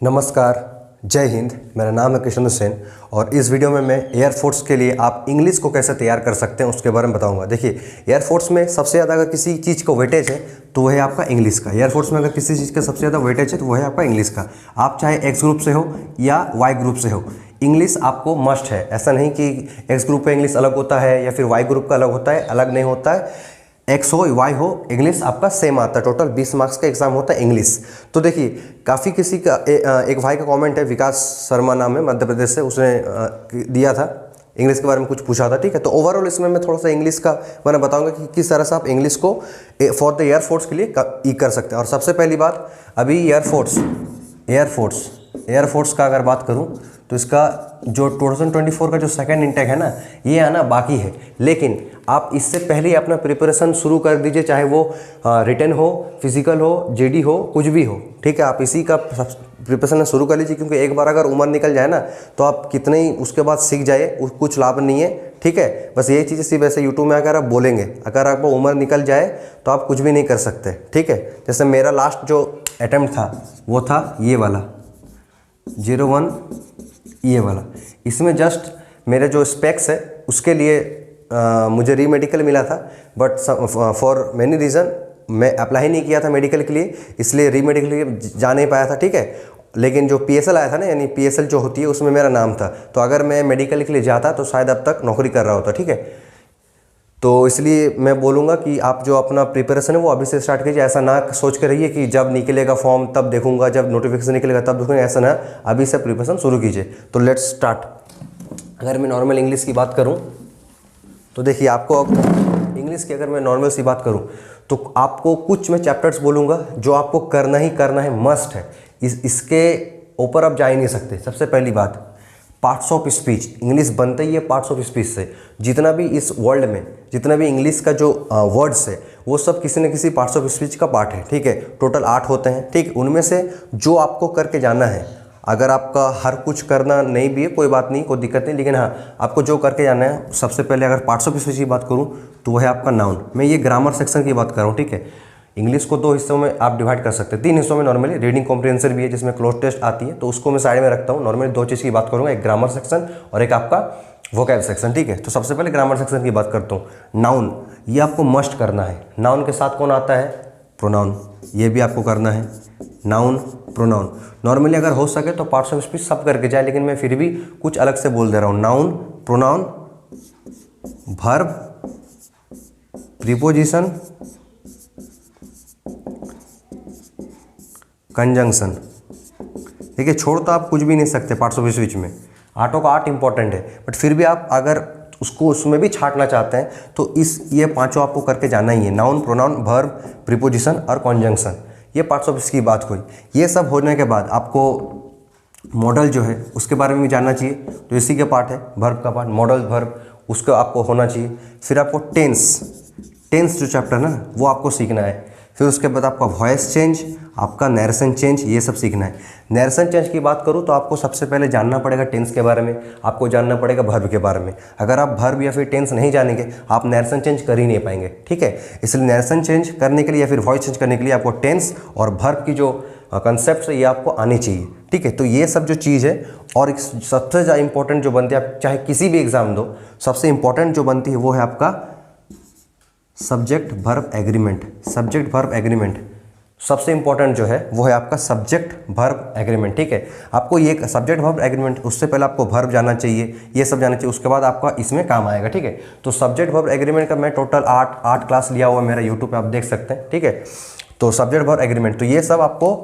नमस्कार, जय हिंद। मेरा नाम है कृष्ण सेन और इस वीडियो में मैं एयरफोर्स के लिए आप इंग्लिश को कैसे तैयार कर सकते हैं उसके बारे में बताऊंगा। देखिए, एयरफोर्स में सबसे ज़्यादा अगर किसी चीज़ को वेटेज है तो वह है आपका इंग्लिश का। एयरफोर्स में अगर किसी चीज़ का सबसे ज़्यादा वेटेज है तो वह है आपका इंग्लिश का। आप चाहे एक्स ग्रुप से हो या वाई ग्रुप से हो, इंग्लिश आपको मस्ट है। ऐसा नहीं कि एक्स ग्रुप का इंग्लिश अलग होता है या फिर वाई ग्रुप का अलग होता है, अलग नहीं होता है। एक्स हो वाई हो, इंग्लिश आपका सेम आता है। टोटल 20 मार्क्स का एग्जाम होता है इंग्लिश। तो देखिए, काफ़ी किसी का एक भाई का कमेंट है, विकास शर्मा नाम है, मध्य प्रदेश से, उसने दिया था इंग्लिश के बारे में कुछ पूछा था। ठीक है, तो ओवरऑल इसमें मैं थोड़ा सा इंग्लिश का मैंने बताऊंगा कि किस तरह से आप इंग्लिश को फॉर द एयरफोर्स के लिए कर सकते हैं। और सबसे पहली बात, अभी एयरफोर्स का अगर बात करूं तो इसका जो 2024 का जो सेकंड इंटेक है ना, ये आना बाकी है। लेकिन आप इससे पहले ही अपना प्रिपरेशन शुरू कर दीजिए, चाहे वो रिटन हो, फिजिकल हो, जेडी हो, कुछ भी हो। ठीक है, आप इसी का प्रिपरेशन शुरू कर लीजिए, क्योंकि एक बार अगर उम्र निकल जाए ना तो आप कितने ही उसके बाद सीख जाए, कुछ लाभ नहीं है। ठीक है, बस यही चीज़ सिर्फ ऐसे यूट्यूब में अगर आप बोलेंगे, अगर आपको उम्र निकल जाए तो आप कुछ भी नहीं कर सकते। ठीक है, जैसे मेरा लास्ट जो अटैम्प्ट था वो था ये वाला 01, ये वाला। इसमें जस्ट मेरे जो स्पेक्स है उसके लिए मुझे री मेडिकल मिला था, बट फॉर मैनी रीज़न मैं अप्लाई नहीं किया था मेडिकल के लिए, इसलिए री मेडिकल के लिए जा नहीं पाया था। ठीक है, लेकिन जो PSL आया था ना, यानी PSL जो होती है उसमें मेरा नाम था, तो अगर मैं मेडिकल के लिए जाता तो शायद अब तक नौकरी कर रहा होता। ठीक है, तो इसलिए मैं बोलूँगा कि आप जो अपना प्रिपरेशन है वो अभी से स्टार्ट कीजिए। ऐसा ना सोच कर रहिए कि जब निकलेगा फॉर्म तब देखूंगा, जब नोटिफिकेशन निकलेगा तब देखूंगा, ऐसा ना, अभी से प्रिपरेशन शुरू कीजिए। तो लेट्स स्टार्ट। अगर मैं नॉर्मल इंग्लिश की बात करूं तो देखिए, आपको इंग्लिश की अगर मैं नॉर्मल सी बात करूं तो आपको कुछ मैं चैप्टर्स बोलूँगा जो आपको करना है, मस्ट है। इसके ऊपर आप जा ही नहीं सकते। सबसे पहली बात, पार्ट्स ऑफ स्पीच। इंग्लिश बनता ही है पार्ट्स ऑफ स्पीच से। जितना भी इस वर्ल्ड में जितना भी इंग्लिश का जो वर्ड्स है वो सब किसी न किसी पार्ट्स ऑफ स्पीच का पार्ट है। ठीक है, टोटल 8 होते हैं। ठीक, उनमें से जो आपको करके जाना है, अगर आपका हर कुछ करना नहीं भी है कोई बात नहीं, कोई दिक्कत नहीं, लेकिन हाँ, आपको जो करके जाना है, सबसे पहले अगर पार्ट्स ऑफ स्पीच की बात करूँ तो वह है आपका नाउन। मैं ये ग्रामर सेक्शन की बात कर रहा हूँ। ठीक है, इंग्लिश को 2 हिस्सों में आप डिवाइड कर सकते हैं, 3 हिस्सों में नॉर्मली। रीडिंग कॉम्प्रिहेंशन भी है जिसमें क्लोज टेस्ट आती है, तो उसको मैं साइड में रखता हूँ। नॉर्मली 2 चीज़ की बात करूँगा, एक ग्रामर सेक्शन और एक आपका वोकैब सेक्शन। ठीक है, तो सबसे पहले ग्रामर सेक्शन की बात करता हूँ। नाउन, ये आपको मस्ट करना है। नाउन के साथ कौन आता है? प्रोनाउन, ये भी आपको करना है। Noun, pronoun. नॉर्मली अगर हो सके तो पार्ट्स ऑफ स्पीच सब करके जाए, लेकिन मैं फिर भी कुछ अलग से बोल दे रहा हूँ। Noun, pronoun, verb, preposition, conjunction. देखिए, छोड़ तो आप कुछ भी नहीं सकते पार्ट्स ऑफ स्पीच में। 8 का 8 इंपॉर्टेंट है, बट फिर भी आप अगर उसको उसमें भी छांटना चाहते हैं तो ये 5 आपको करके जाना ही है। नाउन, प्रोनाउन, वर्ब, प्रीपोजिशन और कंजंक्शन। ये पार्ट्स ऑफ स्पीच की बात हुई। ये सब होने के बाद आपको मॉडल जो है उसके बारे में भी जानना चाहिए, तो इसी के पार्ट है, वर्ब का पार्ट, मॉडल वर्ब, उसका आपको होना चाहिए। फिर आपको टेंस जो चैप्टर है ना वो आपको सीखना है। फिर उसके बाद आपका वॉइस चेंज, आपका नरेशन चेंज, ये सब सीखना है। नरेशन चेंज की बात करूँ तो आपको सबसे पहले जानना पड़ेगा टेंस के बारे में, आपको जानना पड़ेगा वर्ब के बारे में। अगर आप वर्ब या फिर टेंस नहीं जानेंगे, आप नरेशन चेंज कर ही नहीं पाएंगे। ठीक है, इसलिए नरेशन चेंज करने के लिए या फिर वॉइस चेंज करने के लिए आपको टेंस और वर्ब की जो कंसेप्ट है ये आपको आनी चाहिए। ठीक है, तो ये सब जो चीज़ है, और एक सबसे ज़्यादा इंपॉर्टेंट जो बनती है, आप चाहे किसी भी एग्जाम दो, सबसे इंपॉर्टेंट जो बनती है वो है आपका subject verb agreement. Subject verb agreement सबसे इंपॉर्टेंट जो है वो है आपका सब्जेक्ट वर्ब एग्रीमेंट। ठीक है, आपको ये सब्जेक्ट वर्ब एग्रीमेंट, उससे पहले आपको वर्ब जाना चाहिए, ये सब जाना चाहिए, उसके बाद आपका इसमें काम आएगा। ठीक है, तो सब्जेक्ट वर्ब एग्रीमेंट का मैं टोटल 8 क्लास लिया हुआ मेरा यूट्यूब पे, आप देख सकते हैं। ठीक है, तो सब्जेक्ट वर्ब एग्रीमेंट, तो ये सब आपको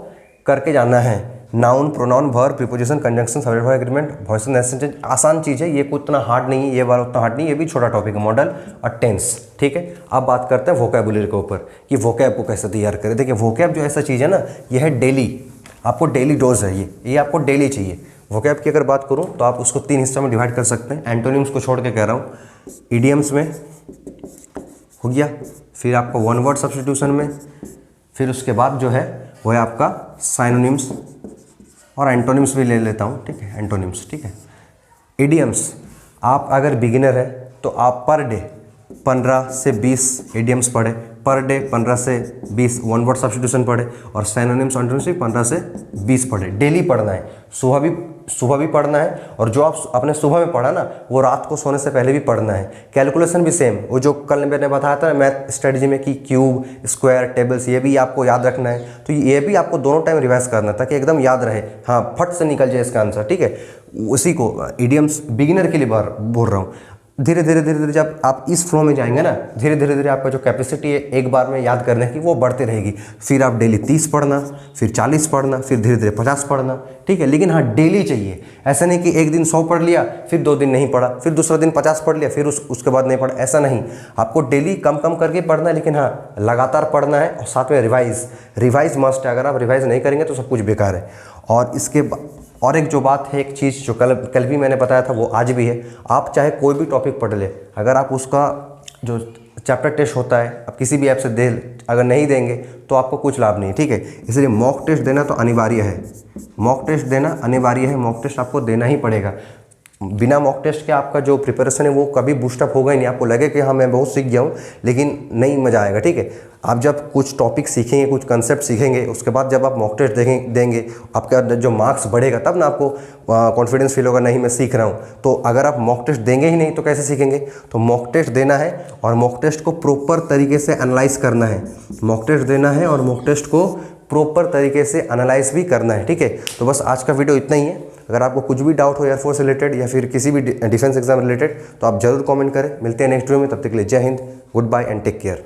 करके जाना है। Noun, pronoun, verb, preposition, conjunction, subject verb agreement, voice narration change. आसान चीज़ है, ये उतना हार्ड नहीं है, ये वाला उतना हार्ड नहीं है, ये भी छोटा टॉपिक है, मॉडल और टेंस। ठीक है, अब बात करते हैं वोकैबुलरी के ऊपर कि वोकैब को कैसे तैयार करें। देखिए, वोकैब जो ऐसा चीज़ है ना, ये है डेली, आपको डेली डोज है, ये आपको डेली चाहिए। वोकैब की अगर बात करूँ तो आप उसको 3 हिस्सों में डिवाइड कर सकते हैं। एंटोनिम्स को छोड़ के कह रहा हूँ, इडियम्स में हो गया, फिर आपको वन वर्ड सब्स्टिट्यूशन में, फिर उसके बाद जो है वो है आपका साइनोनिम्स और एंटोनिम्स भी ले लेता हूँ। ठीक है, एंटोनिम्स। ठीक है, इडियम्स, आप अगर बिगिनर है तो आप पर डे 15 से 20 इडियम्स पढ़े, पर डे 15 से 20 वन वर्ड सब्स्टिट्यूशन पढ़े, और सिनोनिम्स एंटोनिम्स भी 15 से 20 पढ़े। डेली पढ़ना है, सुबह भी पढ़ना है, और जो आप आपने सुबह में पढ़ा ना वो रात को सोने से पहले भी पढ़ना है। कैलकुलेशन भी सेम, वो जो कल मैंने बताया था मैथ स्ट्रेटजी में कि क्यूब, स्क्वायर, टेबल्स, ये भी आपको याद रखना है। तो ये भी आपको दोनों टाइम रिवाइज करना है ताकि एकदम याद रहे, हाँ फट से निकल जाए इसका आंसर, ठीक है। उसी को इडियम्स बिगिनर के लिए बोल रहा हूँ। धीरे धीरे जब आप इस फ्लो में जाएंगे ना, धीरे धीरे आपका जो कैपेसिटी है एक बार में याद करने की वो बढ़ती रहेगी। फिर आप डेली 30 पढ़ना, फिर 40 पढ़ना, फिर धीरे धीरे 50 पढ़ना, ठीक है। लेकिन हाँ डेली चाहिए, ऐसा नहीं कि एक दिन 100 पढ़ लिया, फिर 2 दिन नहीं पढ़ा, फिर दूसरा दिन 50 पढ़ लिया, फिर उसके बाद नहीं पढ़ा, ऐसा नहीं। आपको डेली कम कम करके पढ़ना है, लेकिन हाँ लगातार पढ़ना है, और साथ में रिवाइज मस्ट है। अगर आप रिवाइज नहीं करेंगे तो सब कुछ बेकार है। और इसके और एक जो बात है, एक चीज़ जो कल भी मैंने बताया था वो आज भी है, आप चाहे कोई भी टॉपिक पढ़ ले, अगर आप उसका जो चैप्टर टेस्ट होता है आप किसी भी ऐप से अगर नहीं देंगे तो आपको कुछ लाभ नहीं है, ठीक है। इसलिए मॉक टेस्ट देना तो अनिवार्य है, मॉक टेस्ट देना अनिवार्य है, मॉक टेस्ट आपको देना ही पड़ेगा। बिना मॉक टेस्ट के आपका जो प्रिपरेशन है वो कभी बूस्टअप होगा ही नहीं। आपको लगे कि हाँ मैं बहुत सीख गया हूँ, लेकिन नहीं मज़ा आएगा, ठीक है। आप जब कुछ टॉपिक सीखेंगे, कुछ कंसेप्ट सीखेंगे, उसके बाद जब आप मॉक टेस्ट देंगे आपका जो मार्क्स बढ़ेगा, तब ना आपको कॉन्फिडेंस फील होगा, नहीं मैं सीख रहा हूँ। तो अगर आप मॉक टेस्ट देंगे ही नहीं तो कैसे सीखेंगे। तो मॉक टेस्ट देना है, और मॉक टेस्ट को प्रॉपर तरीके से एनालाइज करना है। मॉक टेस्ट देना है और मॉक टेस्ट को प्रॉपर तरीके से एनालाइज भी करना है, ठीक है। तो बस आज का वीडियो इतना ही है। अगर आपको कुछ भी डाउट हो एयरफोर्स से रिलेटेड या फिर किसी भी डिफेंस एग्जाम रिलेटेड तो आप जरूर कमेंट करें। मिलते हैं नेक्स्ट वीडियो में, तब तक के लिए जय Hind, goodbye and take care.